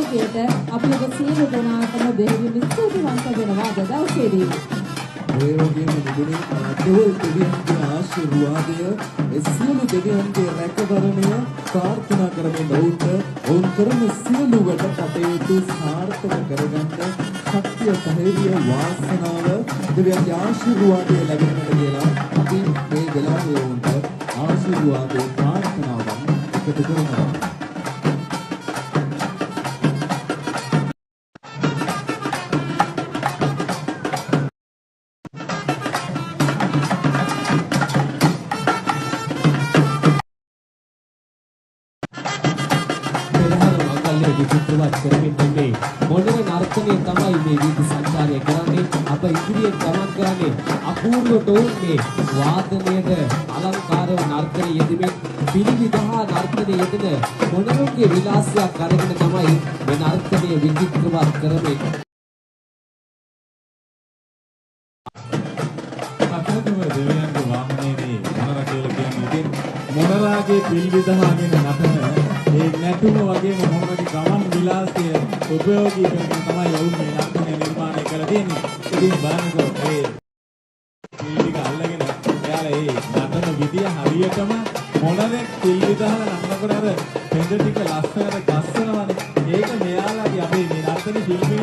සහයෝගයට අපි ඔබ සියලු දෙනාටම බෙහෙවින් ස්තුතිවන්ත වෙනවා දවසේදී. ඒ වගේම නිදුනේ දෙවල් දෙවියන්ගේ ආශිර්වාදය ඒ සියලු දෙවියන්ගේ රැකවරණය ප්‍රාර්ථනා කරමින් ඔවුන් කරන සියලු වැඩ කටයුතු සාර්ථක කරගන්න ශක්තිය ධෛර්යය වාසනාව දෙවියන්ගේ ආශිර්වාදය ලැබෙන්නට කියලා අපි මේ වෙලාවේ වුන්ට ආශිර්වාදේ ප්‍රාර්ථනාවන් එකතු කරනවා. විචිත්‍රවත් කරමින් ඉන්නේ මොනම නර්තනය තමයි මේ වීථි සංචාරය කරන්නේ අප ඉදිරියෙන් ගමන් කරන්නේ අපූර්වට උන්නේ වාදනයේද අලංකාරව නර්තනයේ යෙදෙමින් පිළිවිදහා නර්තනයේ යෙදෙන මොනරුන්ගේ විලාසයක් අරගෙන තමයි මේ නර්තනය විචිත්‍රවත් කරන්නේ අතනම දෙවියන්ගේ වාහනයේ මොනරා කියලා කියන්නේ ඉතින් මොනරාගේ පිළිවිදහාගෙන නටන ඒ නැටුම වගේම මොනවාගේ ගමන් විලාසය උපයෝගී කරගෙන තමයි වුන් මේ නර්තනය නිර්මාණය කරලා තියෙන්නේ. ඉතින් බලන්නකෝ ඒ ටික අල්ලගෙන එයාලා ඒ නටන විදිය හරියටම මොනරේ පිළිවිදහලා නටනකොට අර පෙඳ ටික ලස්සනට ගස්සනවනේ. ඒක මෙයාලාගේ අපේ මේ නර්තන ශිල්පී